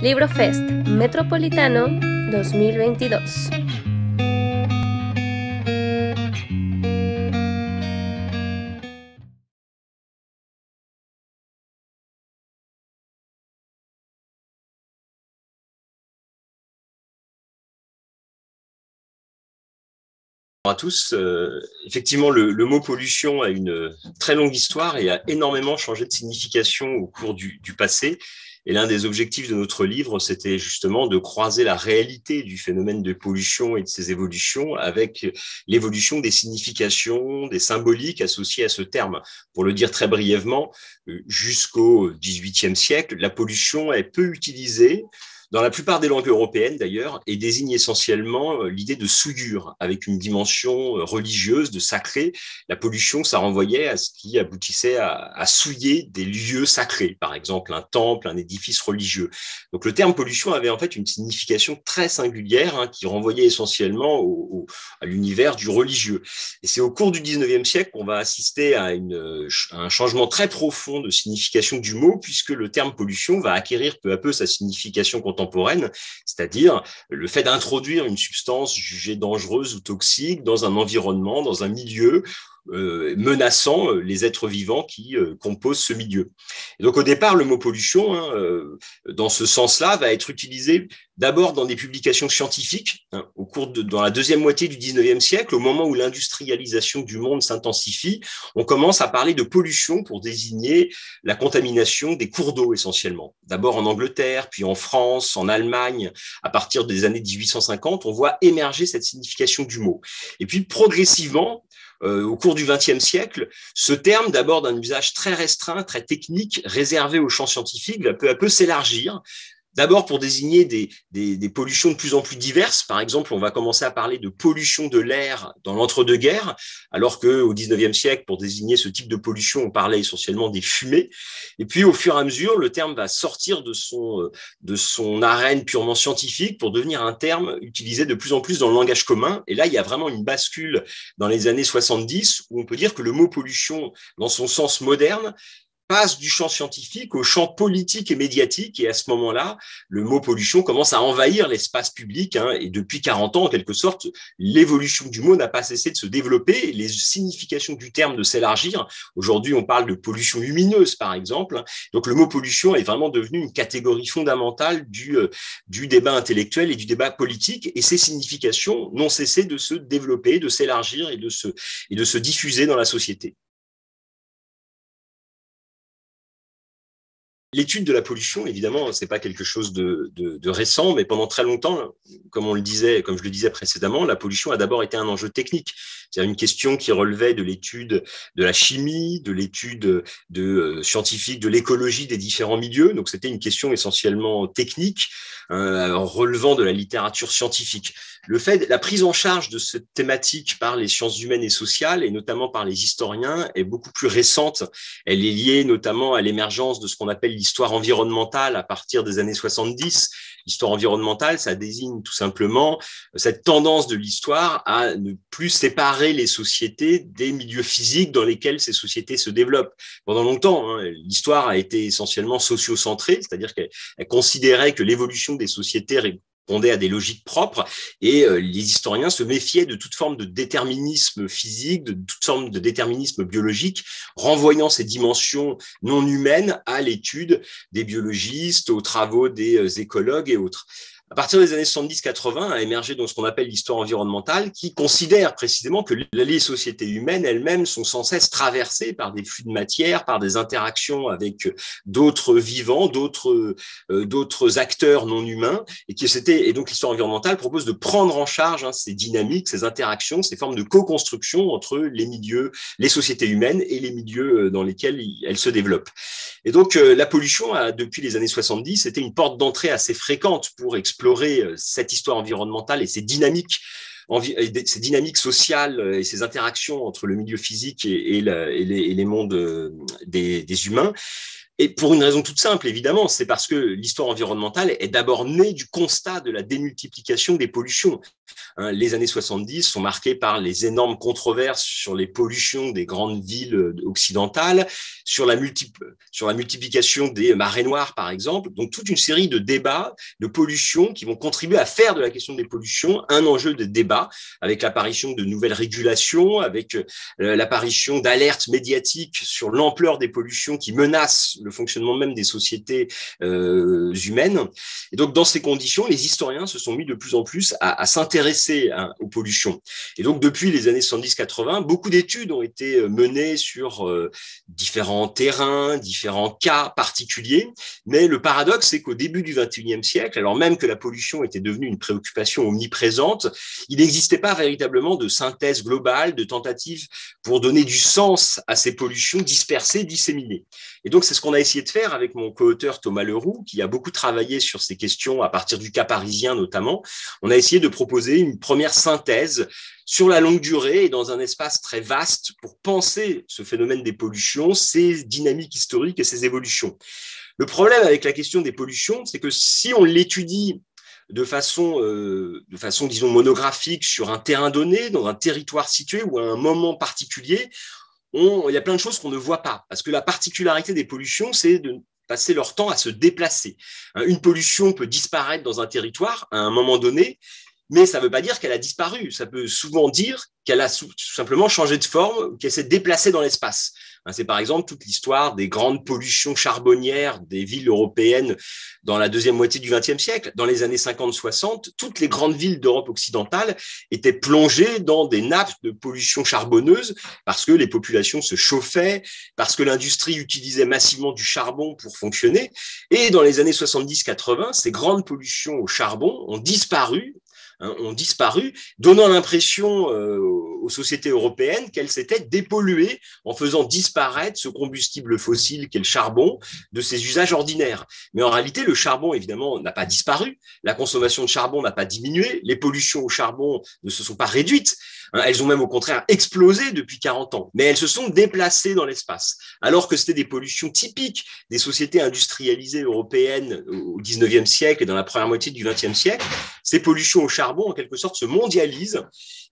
LibroFest Metropolitano 2022. Bonjour à tous. Effectivement, le mot pollution a une très longue histoire et a énormément changé de signification au cours du passé. Et l'un des objectifs de notre livre, c'était justement de croiser la réalité du phénomène de pollution et de ses évolutions avec l'évolution des significations, des symboliques associées à ce terme. Pour le dire très brièvement, jusqu'au XVIIIe siècle, la pollution est peu utilisée dans la plupart des langues européennes d'ailleurs, et désigne essentiellement l'idée de souillure, avec une dimension religieuse, de sacré. La pollution, ça renvoyait à ce qui aboutissait à souiller des lieux sacrés, par exemple un temple, un édifice religieux. Donc le terme pollution avait en fait une signification très singulière, qui renvoyait essentiellement à l'univers du religieux. Et c'est au cours du XIXe siècle qu'on va assister à un changement très profond de signification du mot, puisque le terme pollution va acquérir peu à peu sa signification contemporaine, c'est-à-dire le fait d'introduire une substance jugée dangereuse ou toxique dans un environnement, dans un milieu, menaçant les êtres vivants qui composent ce milieu. Et donc au départ, le mot pollution, dans ce sens-là, va être utilisé d'abord dans des publications scientifiques, dans la deuxième moitié du XIXe siècle, au moment où l'industrialisation du monde s'intensifie, on commence à parler de pollution pour désigner la contamination des cours d'eau essentiellement. D'abord en Angleterre, puis en France, en Allemagne, à partir des années 1850, on voit émerger cette signification du mot. Et puis progressivement, au cours du XXe siècle, ce terme, d'abord d'un usage très restreint, très technique, réservé aux champs scientifiques, va peu à peu s'élargir. D'abord pour désigner des pollutions de plus en plus diverses. Par exemple, on va commencer à parler de pollution de l'air dans l'entre-deux-guerres, alors qu'au XIXe siècle, pour désigner ce type de pollution, on parlait essentiellement des fumées. Et puis, au fur et à mesure, le terme va sortir de son arène purement scientifique pour devenir un terme utilisé de plus en plus dans le langage commun. Et là, il y a vraiment une bascule dans les années 70 où on peut dire que le mot pollution, dans son sens moderne, passe du champ scientifique au champ politique et médiatique. Et à ce moment-là, le mot pollution commence à envahir l'espace public. Et depuis 40 ans, en quelque sorte, l'évolution du mot n'a pas cessé de se développer. Les significations du terme de s'élargir. Aujourd'hui, on parle de pollution lumineuse, par exemple. Donc, le mot pollution est vraiment devenu une catégorie fondamentale du débat intellectuel et du débat politique. Et ces significations n'ont cessé de se développer, de s'élargir et de se diffuser dans la société. L'étude de la pollution, évidemment, c'est pas quelque chose de récent, mais pendant très longtemps, comme je le disais précédemment, la pollution a d'abord été un enjeu technique. C'est une question qui relevait de l'étude de la chimie, de l'étude scientifique, de l'écologie des différents milieux. Donc, c'était une question essentiellement technique, relevant de la littérature scientifique. La prise en charge de cette thématique par les sciences humaines et sociales, et notamment par les historiens, est beaucoup plus récente. Elle est liée notamment à l'émergence de ce qu'on appelle l'histoire environnementale à partir des années 70. L'histoire environnementale, ça désigne tout simplement cette tendance de l'histoire à ne plus séparer les sociétés des milieux physiques dans lesquels ces sociétés se développent. Pendant longtemps, l'histoire a été essentiellement socio-centrée, c'est-à-dire qu'elle considérait que l'évolution des sociétés répondait à des logiques propres et les historiens se méfiaient de toute forme de déterminisme physique, de toute forme de déterminisme biologique, renvoyant ces dimensions non humaines à l'étude des biologistes, aux travaux des écologues et autres. À partir des années 70-80, a émergé donc ce qu'on appelle l'histoire environnementale, qui considère précisément que les sociétés humaines elles-mêmes sont sans cesse traversées par des flux de matière, par des interactions avec d'autres vivants, d'autres acteurs non humains, et donc l'histoire environnementale propose de prendre en charge ces dynamiques, ces interactions, ces formes de co-construction entre les milieux, les sociétés humaines et les milieux dans lesquels elles se développent. Et donc la pollution, depuis les années 70, était une porte d'entrée assez fréquente pour explorer cette histoire environnementale et ces dynamiques sociales et ces interactions entre le milieu physique et les mondes des humains. Et pour une raison toute simple, évidemment, c'est parce que l'histoire environnementale est d'abord née du constat de la démultiplication des pollutions. Les années 70 sont marquées par les énormes controverses sur les pollutions des grandes villes occidentales, sur la multiplication des marées noires, par exemple. Donc, toute une série de débats de pollution qui vont contribuer à faire de la question des pollutions un enjeu de débat, avec l'apparition de nouvelles régulations, avec l'apparition d'alertes médiatiques sur l'ampleur des pollutions qui menacent le fonctionnement même des sociétés humaines. Et donc, dans ces conditions, les historiens se sont mis de plus en plus à s'intéresser aux pollutions. Et donc, depuis les années 70-80, beaucoup d'études ont été menées sur différents terrains, différents cas particuliers. Mais le paradoxe, c'est qu'au début du XXIe siècle, alors même que la pollution était devenue une préoccupation omniprésente, il n'existait pas véritablement de synthèse globale, de tentative pour donner du sens à ces pollutions dispersées, disséminées. Et donc, c'est ce qu'on a essayé de faire avec mon co-auteur Thomas Leroux, qui a beaucoup travaillé sur ces questions à partir du cas parisien notamment. On a essayé de proposer une première synthèse sur la longue durée et dans un espace très vaste pour penser ce phénomène des pollutions, ses dynamiques historiques et ses évolutions. Le problème avec la question des pollutions, c'est que si on l'étudie de façon, disons, monographique sur un terrain donné, dans un territoire situé ou à un moment particulier, il y a plein de choses qu'on ne voit pas. Parce que la particularité des pollutions, c'est de passer leur temps à se déplacer. Une pollution peut disparaître dans un territoire à un moment donné, mais ça ne veut pas dire qu'elle a disparu. Ça peut souvent dire qu'elle a tout simplement changé de forme, qu'elle s'est déplacée dans l'espace. C'est par exemple toute l'histoire des grandes pollutions charbonnières des villes européennes dans la deuxième moitié du XXe siècle. Dans les années 50-60, toutes les grandes villes d'Europe occidentale étaient plongées dans des nappes de pollution charbonneuse parce que les populations se chauffaient, parce que l'industrie utilisait massivement du charbon pour fonctionner. Et dans les années 70-80, ces grandes pollutions au charbon ont disparu, donnant l'impression aux sociétés européennes qu'elles s'étaient dépolluées en faisant disparaître ce combustible fossile qu'est le charbon de ses usages ordinaires. Mais en réalité, le charbon, évidemment, n'a pas disparu, la consommation de charbon n'a pas diminué, les pollutions au charbon ne se sont pas réduites, elles ont même au contraire explosé depuis 40 ans, mais elles se sont déplacées dans l'espace, alors que c'était des pollutions typiques des sociétés industrialisées européennes au XIXe siècle et dans la première moitié du XXe siècle. Ces pollutions au charbon, en quelque sorte, se mondialisent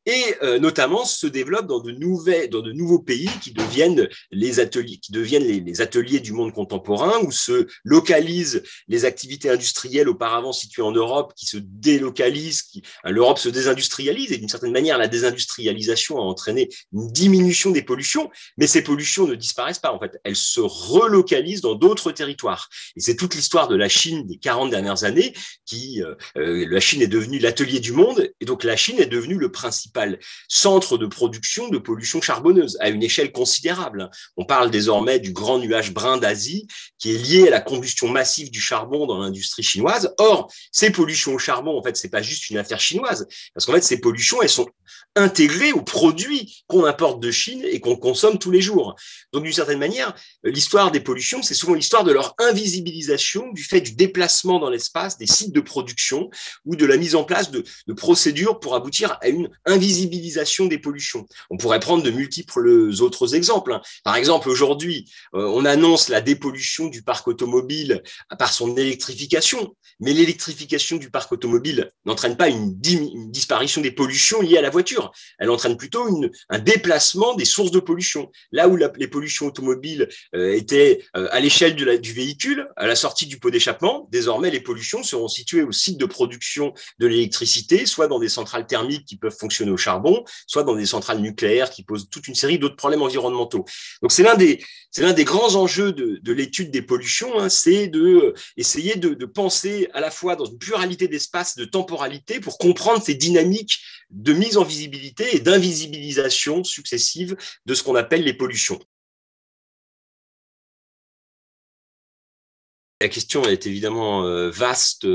et notamment se développent dans de nouveaux pays qui deviennent les ateliers du monde contemporain, où se localisent les activités industrielles auparavant situées en Europe, qui se délocalisent, l'Europe se désindustrialise, et d'une certaine manière, la désindustrialisation a entraîné une diminution des pollutions, mais ces pollutions ne disparaissent pas, en fait, elles se relocalisent dans d'autres territoires. Et c'est toute l'histoire de la Chine des 40 dernières années, la Chine est devenue l'atelier du monde, et donc la Chine est devenue le principal centre de production de pollution charbonneuse à une échelle considérable. On parle désormais du grand nuage brun d'Asie qui est lié à la combustion massive du charbon dans l'industrie chinoise. Or, ces pollutions au charbon, en fait, c'est pas juste une affaire chinoise, parce qu'en fait, ces pollutions, elles sont intégrées aux produits qu'on importe de Chine et qu'on consomme tous les jours. Donc, d'une certaine manière, l'histoire des pollutions, c'est souvent l'histoire de leur invisibilisation du fait du déplacement dans l'espace des sites de production ou de la mise en place de procédures pour aboutir à une invisibilisation des pollutions. On pourrait prendre de multiples autres exemples. Par exemple, aujourd'hui, on annonce la dépollution du parc automobile par son électrification, mais l'électrification du parc automobile n'entraîne pas une disparition des pollutions liées à la voiture. Elle entraîne plutôt un déplacement des sources de pollution. Là où les pollutions automobiles étaient à l'échelle du véhicule, à la sortie du pot d'échappement, désormais les pollutions seront situées au site de production de l'électricité, soit dans des centrales thermiques qui peuvent fonctionner au charbon, soit dans des centrales nucléaires qui posent toute une série d'autres problèmes environnementaux. Donc c'est l'un des grands enjeux de l'étude des pollutions, c'est d'essayer de penser à la fois dans une pluralité d'espaces, de temporalité, pour comprendre ces dynamiques de mise en visibilité et d'invisibilisation successive de ce qu'on appelle les pollutions. La question est évidemment vaste,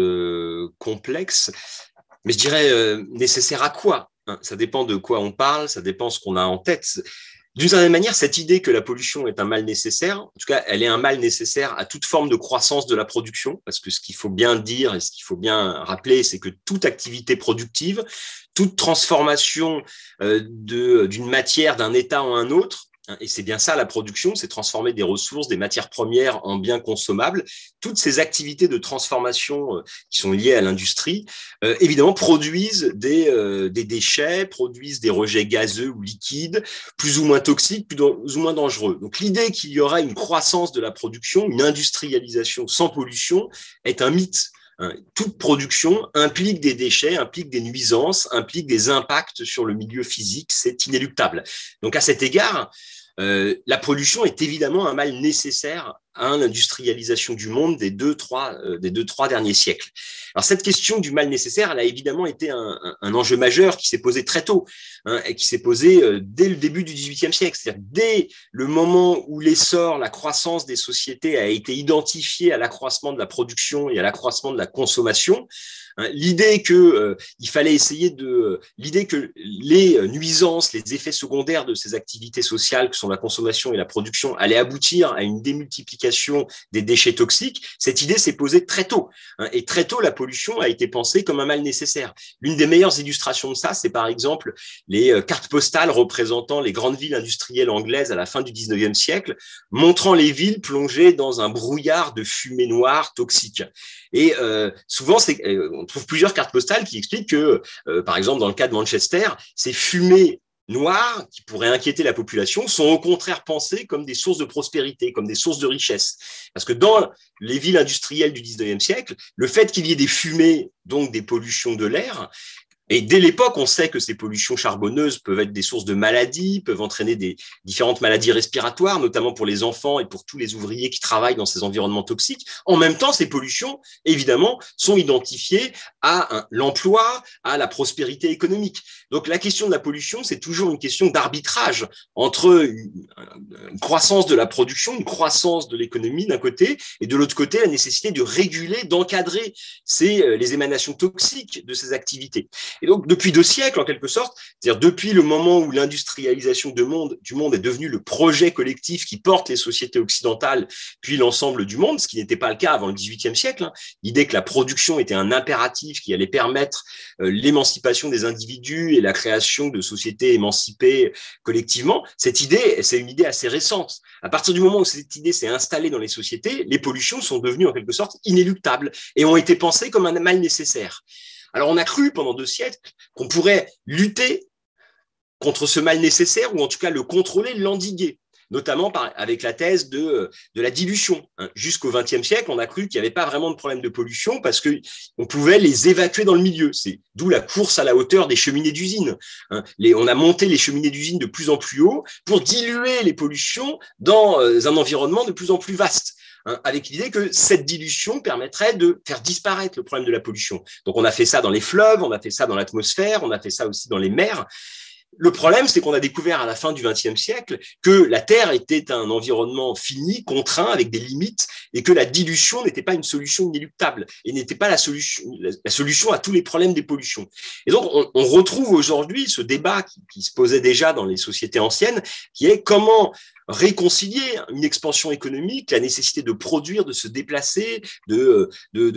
complexe, mais je dirais nécessaire à quoi? Ça dépend de quoi on parle, ça dépend de ce qu'on a en tête. D'une certaine manière, cette idée que la pollution est un mal nécessaire, en tout cas, elle est un mal nécessaire à toute forme de croissance de la production, parce que ce qu'il faut bien dire et ce qu'il faut bien rappeler, c'est que toute activité productive, toute transformation d'une matière d'un état en un autre, Et c'est bien ça la production, c'est transformer des ressources, des matières premières en biens consommables. Toutes ces activités de transformation qui sont liées à l'industrie, évidemment, produisent des déchets, produisent des rejets gazeux ou liquides, plus ou moins toxiques, plus ou moins dangereux. Donc l'idée qu'il y aura une croissance de la production, une industrialisation sans pollution, est un mythe. Toute production implique des déchets, implique des nuisances, implique des impacts sur le milieu physique, c'est inéluctable. Donc à cet égard, la pollution est évidemment un mal nécessaire à l'industrialisation du monde des deux, trois derniers siècles. Alors cette question du mal nécessaire, elle a évidemment été un enjeu majeur qui s'est posé très tôt, et qui s'est posé dès le début du XVIIIe siècle. C'est-à-dire dès le moment où l'essor, la croissance des sociétés a été identifiée à l'accroissement de la production et à l'accroissement de la consommation, l'idée que l'idée que les nuisances, les effets secondaires de ces activités sociales que sont la consommation et la production allaient aboutir à une démultiplication des déchets toxiques, cette idée s'est posée très tôt. Et très tôt, la pollution a été pensée comme un mal nécessaire. L'une des meilleures illustrations de ça, c'est par exemple les cartes postales représentant les grandes villes industrielles anglaises à la fin du 19e siècle, montrant les villes plongées dans un brouillard de fumée noire toxique. Et souvent, on trouve plusieurs cartes postales qui expliquent que, par exemple, dans le cas de Manchester, ces fumées noires qui pourraient inquiéter la population sont au contraire pensées comme des sources de prospérité, comme des sources de richesse. Parce que dans les villes industrielles du 19e siècle, le fait qu'il y ait des fumées, donc des pollutions de l'air, et dès l'époque, on sait que ces pollutions charbonneuses peuvent être des sources de maladies, peuvent entraîner des différentes maladies respiratoires, notamment pour les enfants et pour tous les ouvriers qui travaillent dans ces environnements toxiques. En même temps, ces pollutions, évidemment, sont identifiées à l'emploi, à la prospérité économique. Donc la question de la pollution, c'est toujours une question d'arbitrage entre une croissance de la production, une croissance de l'économie d'un côté, et de l'autre côté, la nécessité de réguler, d'encadrer les émanations toxiques de ces activités. Et donc, depuis 2 siècles, en quelque sorte, c'est-à-dire depuis le moment où l'industrialisation du monde est devenue le projet collectif qui porte les sociétés occidentales, puis l'ensemble du monde, ce qui n'était pas le cas avant le XVIIIe siècle, l'idée que la production était un impératif qui allait permettre l'émancipation des individus et la création de sociétés émancipées collectivement, cette idée, c'est une idée assez récente. À partir du moment où cette idée s'est installée dans les sociétés, les pollutions sont devenues en quelque sorte inéluctables et ont été pensées comme un mal nécessaire. Alors, on a cru pendant 2 siècles qu'on pourrait lutter contre ce mal nécessaire ou en tout cas le contrôler, l'endiguer, notamment avec la thèse de la dilution. Jusqu'au XXe siècle, on a cru qu'il n'y avait pas vraiment de problème de pollution parce qu'on pouvait les évacuer dans le milieu. C'est d'où la course à la hauteur des cheminées d'usine. On a monté les cheminées d'usine de plus en plus haut pour diluer les pollutions dans un environnement de plus en plus vaste, avec l'idée que cette dilution permettrait de faire disparaître le problème de la pollution. Donc, on a fait ça dans les fleuves, on a fait ça dans l'atmosphère, on a fait ça aussi dans les mers. Le problème, c'est qu'on a découvert à la fin du XXe siècle que la Terre était un environnement fini, contraint, avec des limites, et que la dilution n'était pas une solution inéluctable et n'était pas la solution à tous les problèmes des pollutions. Et donc, on retrouve aujourd'hui ce débat qui se posait déjà dans les sociétés anciennes, qui est comment réconcilier une expansion économique, la nécessité de produire, de se déplacer, de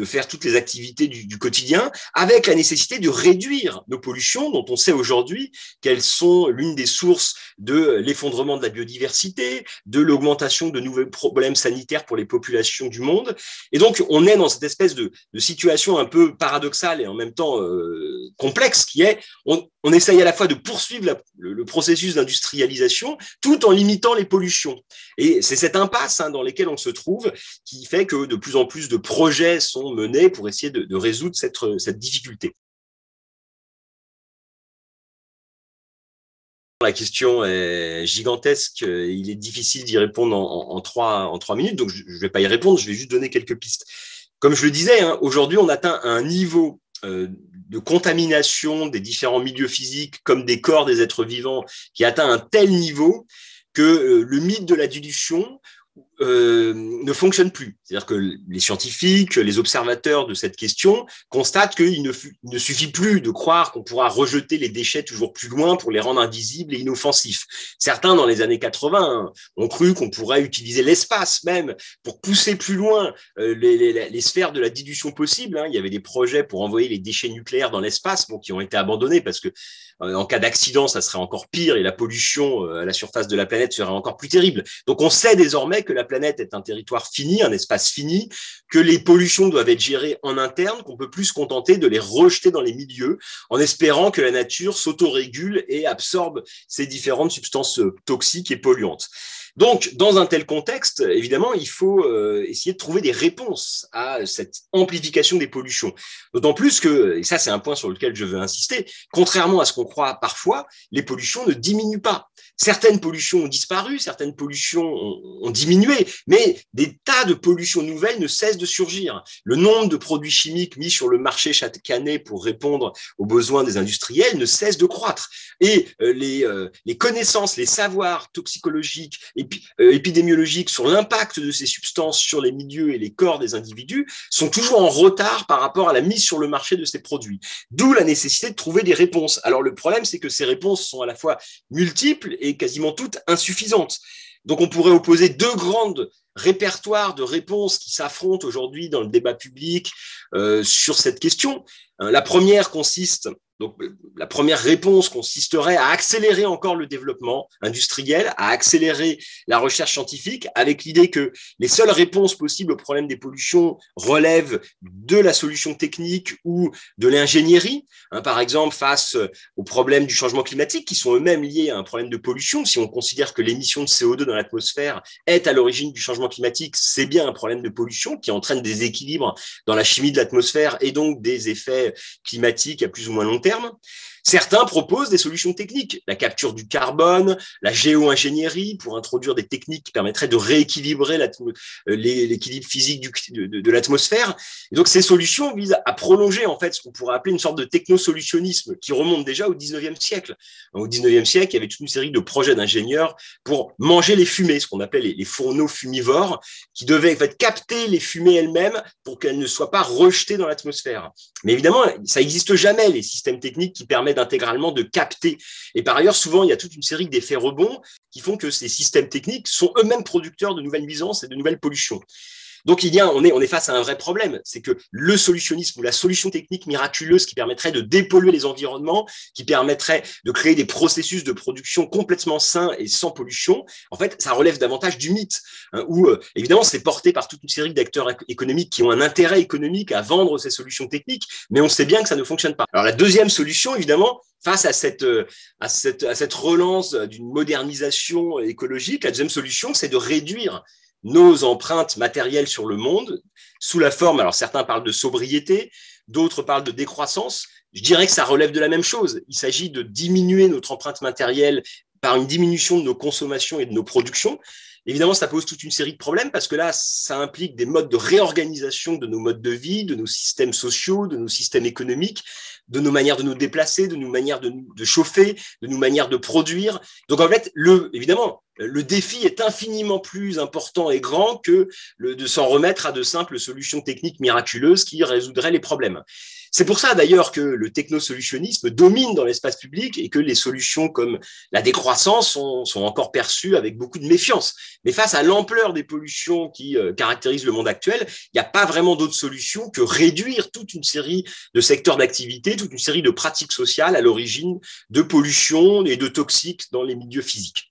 faire toutes les activités du quotidien, avec la nécessité de réduire nos pollutions, dont on sait aujourd'hui qu'elles sont l'une des sources de l'effondrement de la biodiversité, de l'augmentation de nouveaux problèmes sanitaires pour les populations du monde. Et donc, on est dans cette espèce de situation un peu paradoxale et en même temps complexe, qui est, on essaye à la fois de poursuivre le processus d'industrialisation tout en limitant les pollutions. Et c'est cette impasse dans laquelle on se trouve qui fait que de plus en plus de projets sont menés pour essayer de résoudre cette difficulté. La question est gigantesque, il est difficile d'y répondre en 3 minutes, donc je ne vais pas y répondre, je vais juste donner quelques pistes. Comme je le disais, aujourd'hui on atteint un niveau de contamination des différents milieux physiques comme des corps des êtres vivants qui atteint un tel niveau que le mythe de la dilution ne fonctionne plus. C'est-à-dire que les scientifiques, les observateurs de cette question constatent qu'il ne suffit plus de croire qu'on pourra rejeter les déchets toujours plus loin pour les rendre invisibles et inoffensifs. Certains, dans les années 80, ont cru qu'on pourrait utiliser l'espace même pour pousser plus loin les sphères de la dilution possible. Il y avait des projets pour envoyer les déchets nucléaires dans l'espace, qui ont été abandonnés parce que en cas d'accident, ça serait encore pire et la pollution à la surface de la planète serait encore plus terrible. Donc, on sait désormais que la planète est un territoire fini, un espace fini, que les pollutions doivent être gérées en interne, qu'on peut plus se contenter de les rejeter dans les milieux en espérant que la nature s'autorégule et absorbe ces différentes substances toxiques et polluantes. Donc, dans un tel contexte, évidemment, il faut essayer de trouver des réponses à cette amplification des pollutions. D'autant plus que, et ça c'est un point sur lequel je veux insister, contrairement à ce qu'on croit parfois, les pollutions ne diminuent pas. Certaines pollutions ont disparu, certaines pollutions ont diminué, mais des tas de pollutions nouvelles ne cessent de surgir. Le nombre de produits chimiques mis sur le marché chaque année pour répondre aux besoins des industriels ne cesse de croître. Et les connaissances, les savoirs toxicologiques, épidémiologiques sur l'impact de ces substances sur les milieux et les corps des individus sont toujours en retard par rapport à la mise sur le marché de ces produits. D'où la nécessité de trouver des réponses. Alors le problème, c'est que ces réponses sont à la fois multiples et quasiment toutes insuffisantes. Donc on pourrait opposer deux grandes répertoires de réponses qui s'affrontent aujourd'hui dans le débat public sur cette question. La première la première réponse consisterait à accélérer encore le développement industriel, à accélérer la recherche scientifique, avec l'idée que les seules réponses possibles au problème des pollutions relèvent de la solution technique ou de l'ingénierie. Par exemple, face aux problèmes du changement climatique, qui sont eux-mêmes liés à un problème de pollution, si on considère que l'émission de CO2 dans l'atmosphère est à l'origine du changement climatique, c'est bien un problème de pollution qui entraîne des équilibres dans la chimie de l'atmosphère et donc des effets climatiques à plus ou moins long terme. Certains proposent des solutions techniques, la capture du carbone, la géo-ingénierie pour introduire des techniques qui permettraient de rééquilibrer l'équilibre physique de l'atmosphère. Et donc ces solutions visent à prolonger en fait ce qu'on pourrait appeler une sorte de technosolutionnisme qui remonte déjà au 19e siècle. Au 19e siècle, il y avait toute une série de projets d'ingénieurs pour manger les fumées, ce qu'on appelle les fourneaux fumivores, qui devaient en fait capter les fumées elles-mêmes pour qu'elles ne soient pas rejetées dans l'atmosphère. Mais évidemment, ça n'existe jamais, les systèmes techniques qui permettent intégralement de capter. Et par ailleurs, souvent, il y a toute une série d'effets rebonds qui font que ces systèmes techniques sont eux-mêmes producteurs de nouvelles nuisances et de nouvelles pollutions. Donc, on est face à un vrai problème, c'est que le solutionnisme ou la solution technique miraculeuse qui permettrait de dépolluer les environnements, qui permettrait de créer des processus de production complètement sains et sans pollution, en fait, ça relève davantage du mythe, où évidemment, c'est porté par toute une série d'acteurs économiques qui ont un intérêt économique à vendre ces solutions techniques, mais on sait bien que ça ne fonctionne pas. Alors, la deuxième solution, évidemment, face à cette relance d'une modernisation écologique, la deuxième solution, c'est de réduire nos empreintes matérielles sur le monde sous la forme, alors certains parlent de sobriété, d'autres parlent de décroissance. Je dirais que ça relève de la même chose. Il s'agit de diminuer notre empreinte matérielle par une diminution de nos consommations et de nos productions. Évidemment, ça pose toute une série de problèmes parce que là, ça implique des modes de réorganisation de nos modes de vie, de nos systèmes sociaux, de nos systèmes économiques, de nos manières de nous déplacer, de nos manières de chauffer, de nos manières de produire. Donc en fait, évidemment, le défi est infiniment plus important et grand que de s'en remettre à de simples solutions techniques miraculeuses qui résoudraient les problèmes. C'est pour ça d'ailleurs que le technosolutionnisme domine dans l'espace public et que les solutions comme la décroissance sont encore perçues avec beaucoup de méfiance. Mais face à l'ampleur des pollutions qui caractérisent le monde actuel, il n'y a pas vraiment d'autre solution que réduire toute une série de secteurs d'activité, toute une série de pratiques sociales à l'origine de pollution et de toxiques dans les milieux physiques.